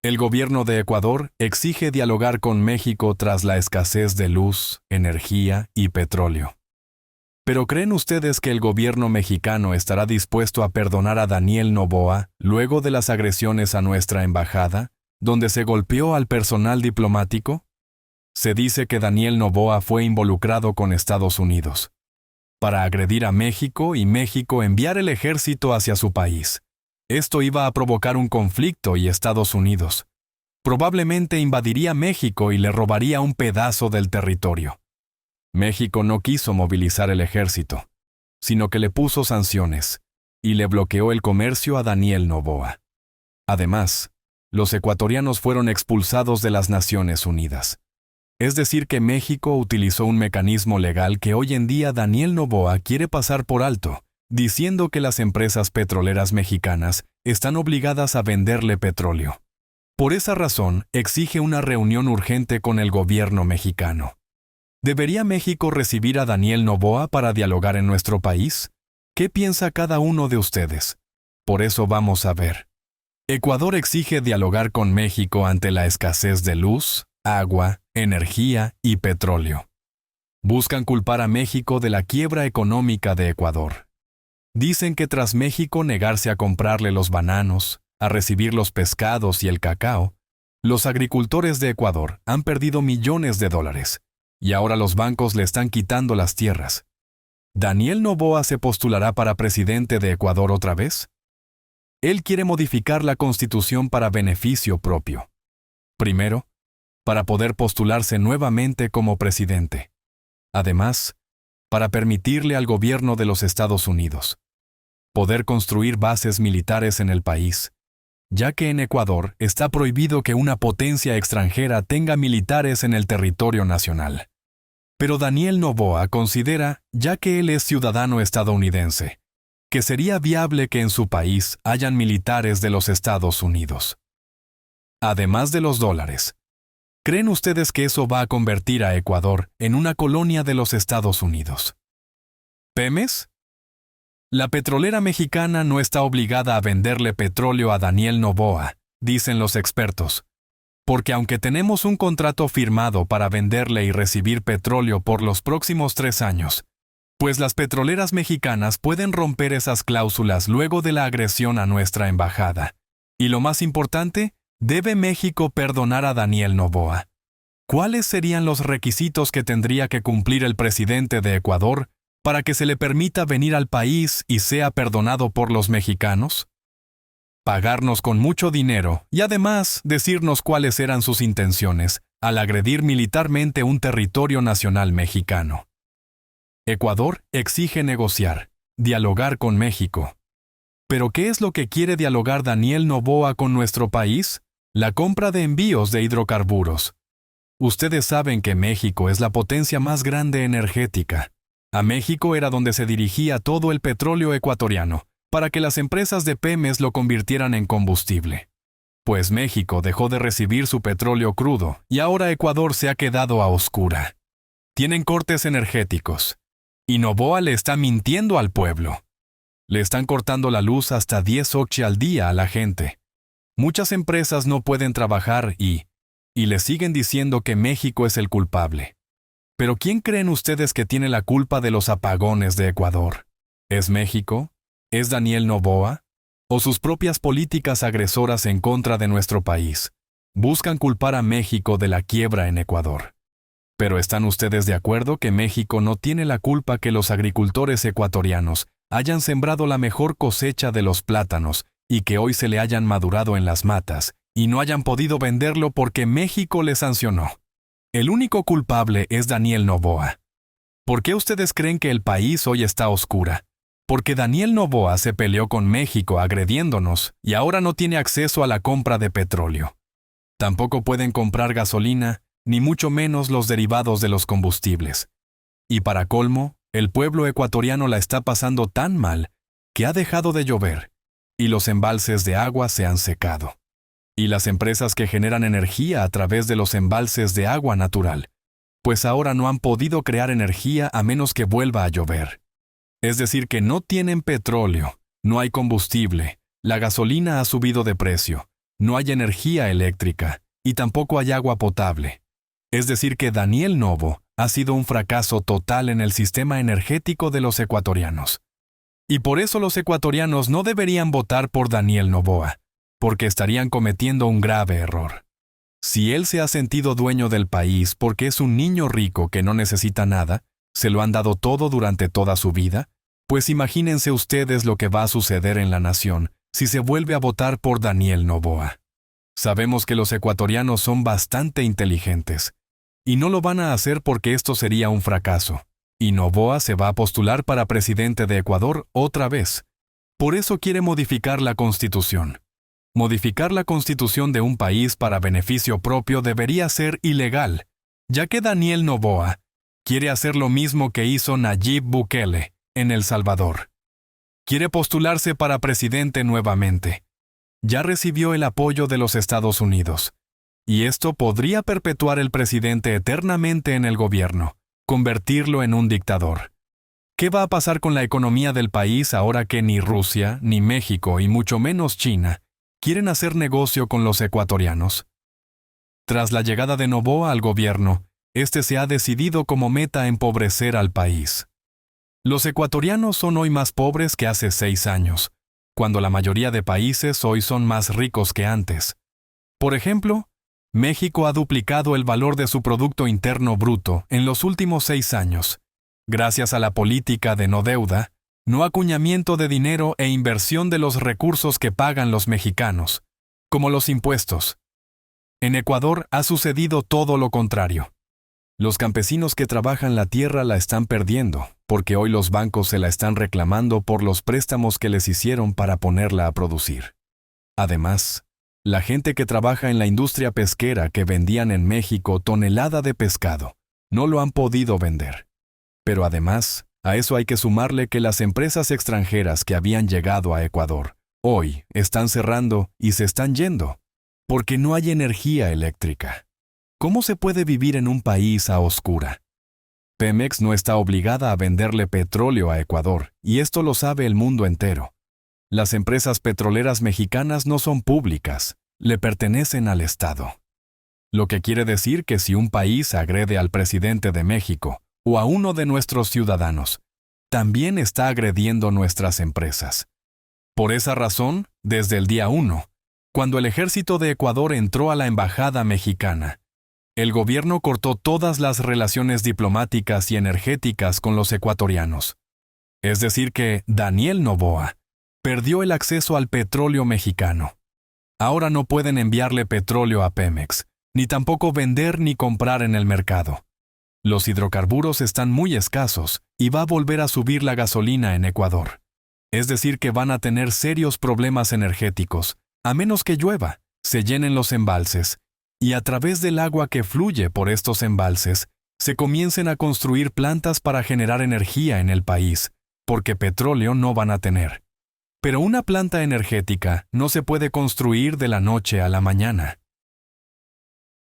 El gobierno de Ecuador exige dialogar con México tras la escasez de luz, energía y petróleo. ¿Pero creen ustedes que el gobierno mexicano estará dispuesto a perdonar a Daniel Noboa luego de las agresiones a nuestra embajada, donde se golpeó al personal diplomático? Se dice que Daniel Noboa fue involucrado con Estados Unidos para agredir a México y México enviar el ejército hacia su país. Esto iba a provocar un conflicto y Estados Unidos probablemente invadiría México y le robaría un pedazo del territorio. México no quiso movilizar el ejército, sino que le puso sanciones y le bloqueó el comercio a Daniel Noboa. Además, los ecuatorianos fueron expulsados de las Naciones Unidas. Es decir, que México utilizó un mecanismo legal que hoy en día Daniel Noboa quiere pasar por alto, diciendo que las empresas petroleras mexicanas están obligadas a venderle petróleo. Por esa razón, exige una reunión urgente con el gobierno mexicano. ¿Debería México recibir a Daniel Noboa para dialogar en nuestro país? ¿Qué piensa cada uno de ustedes? Por eso vamos a ver. Ecuador exige dialogar con México ante la escasez de luz, agua, energía y petróleo. Buscan culpar a México de la quiebra económica de Ecuador. Dicen que tras México negarse a comprarle los bananos, a recibir los pescados y el cacao, los agricultores de Ecuador han perdido millones de dólares, y ahora los bancos le están quitando las tierras. ¿Daniel Noboa se postulará para presidente de Ecuador otra vez? Él quiere modificar la Constitución para beneficio propio. Primero, para poder postularse nuevamente como presidente. Además, para permitirle al gobierno de los Estados Unidos poder construir bases militares en el país, ya que en Ecuador está prohibido que una potencia extranjera tenga militares en el territorio nacional. Pero Daniel Noboa considera, ya que él es ciudadano estadounidense, que sería viable que en su país hayan militares de los Estados Unidos. Además de los dólares, ¿creen ustedes que eso va a convertir a Ecuador en una colonia de los Estados Unidos? ¿Pemex? La petrolera mexicana no está obligada a venderle petróleo a Daniel Noboa, dicen los expertos, porque aunque tenemos un contrato firmado para venderle y recibir petróleo por los próximos 3 años, pues las petroleras mexicanas pueden romper esas cláusulas luego de la agresión a nuestra embajada. Y lo más importante, ¿debe México perdonar a Daniel Noboa? ¿Cuáles serían los requisitos que tendría que cumplir el presidente de Ecuador para que se le permita venir al país y sea perdonado por los mexicanos? Pagarnos con mucho dinero y además decirnos cuáles eran sus intenciones al agredir militarmente un territorio nacional mexicano. Ecuador exige negociar, dialogar con México. ¿Pero qué es lo que quiere dialogar Daniel Noboa con nuestro país? La compra de envíos de hidrocarburos. Ustedes saben que México es la potencia más grande energética. A México era donde se dirigía todo el petróleo ecuatoriano, para que las empresas de Pemex lo convirtieran en combustible. Pues México dejó de recibir su petróleo crudo y ahora Ecuador se ha quedado a oscura. Tienen cortes energéticos. Y Noboa le está mintiendo al pueblo. Le están cortando la luz hasta 10 occhi al día a la gente. Muchas empresas no pueden trabajar y le siguen diciendo que México es el culpable. Pero ¿quién creen ustedes que tiene la culpa de los apagones de Ecuador? ¿Es México? ¿Es Daniel Noboa? ¿O sus propias políticas agresoras en contra de nuestro país? Buscan culpar a México de la quiebra en Ecuador. Pero ¿están ustedes de acuerdo que México no tiene la culpa que los agricultores ecuatorianos hayan sembrado la mejor cosecha de los plátanos y que hoy se le hayan madurado en las matas y no hayan podido venderlo porque México le sancionó? El único culpable es Daniel Noboa. ¿Por qué ustedes creen que el país hoy está a oscura? Porque Daniel Noboa se peleó con México agrediéndonos y ahora no tiene acceso a la compra de petróleo. Tampoco pueden comprar gasolina, ni mucho menos los derivados de los combustibles. Y para colmo, el pueblo ecuatoriano la está pasando tan mal que ha dejado de llover y los embalses de agua se han secado. Y las empresas que generan energía a través de los embalses de agua natural, pues ahora no han podido crear energía a menos que vuelva a llover. Es decir, que no tienen petróleo, no hay combustible, la gasolina ha subido de precio, no hay energía eléctrica y tampoco hay agua potable. Es decir que Daniel Noboa ha sido un fracaso total en el sistema energético de los ecuatorianos. Y por eso los ecuatorianos no deberían votar por Daniel Noboa, porque estarían cometiendo un grave error. Si él se ha sentido dueño del país porque es un niño rico que no necesita nada, se lo han dado todo durante toda su vida, pues imagínense ustedes lo que va a suceder en la nación si se vuelve a votar por Daniel Noboa. Sabemos que los ecuatorianos son bastante inteligentes, y no lo van a hacer porque esto sería un fracaso, y Noboa se va a postular para presidente de Ecuador otra vez. Por eso quiere modificar la Constitución. Modificar la Constitución de un país para beneficio propio debería ser ilegal, ya que Daniel Noboa quiere hacer lo mismo que hizo Nayib Bukele en El Salvador. Quiere postularse para presidente nuevamente. Ya recibió el apoyo de los Estados Unidos. Y esto podría perpetuar el presidente eternamente en el gobierno, convertirlo en un dictador. ¿Qué va a pasar con la economía del país ahora que ni Rusia, ni México y mucho menos China quieren hacer negocio con los ecuatorianos? Tras la llegada de Noboa al gobierno, este se ha decidido como meta empobrecer al país. Los ecuatorianos son hoy más pobres que hace 6 años, cuando la mayoría de países hoy son más ricos que antes. Por ejemplo, México ha duplicado el valor de su Producto Interno Bruto en los últimos 6 años, gracias a la política de no deuda, no acuñamiento de dinero e inversión de los recursos que pagan los mexicanos, como los impuestos. En Ecuador ha sucedido todo lo contrario. Los campesinos que trabajan la tierra la están perdiendo, porque hoy los bancos se la están reclamando por los préstamos que les hicieron para ponerla a producir. Además, la gente que trabaja en la industria pesquera que vendían en México tonelada de pescado, no lo han podido vender. Pero además, a eso hay que sumarle que las empresas extranjeras que habían llegado a Ecuador, hoy están cerrando y se están yendo, porque no hay energía eléctrica. ¿Cómo se puede vivir en un país a oscura? Pemex no está obligada a venderle petróleo a Ecuador, y esto lo sabe el mundo entero. Las empresas petroleras mexicanas no son públicas, le pertenecen al Estado. Lo que quiere decir que si un país agrede al presidente de México o a uno de nuestros ciudadanos, también está agrediendo nuestras empresas. Por esa razón, desde el día 1, cuando el ejército de Ecuador entró a la embajada mexicana, el gobierno cortó todas las relaciones diplomáticas y energéticas con los ecuatorianos. Es decir que Daniel Noboa perdió el acceso al petróleo mexicano. Ahora no pueden enviarle petróleo a Pemex, ni tampoco vender ni comprar en el mercado. Los hidrocarburos están muy escasos y va a volver a subir la gasolina en Ecuador. Es decir que van a tener serios problemas energéticos, a menos que llueva, se llenen los embalses, y a través del agua que fluye por estos embalses, se comiencen a construir plantas para generar energía en el país, porque petróleo no van a tener. Pero una planta energética no se puede construir de la noche a la mañana.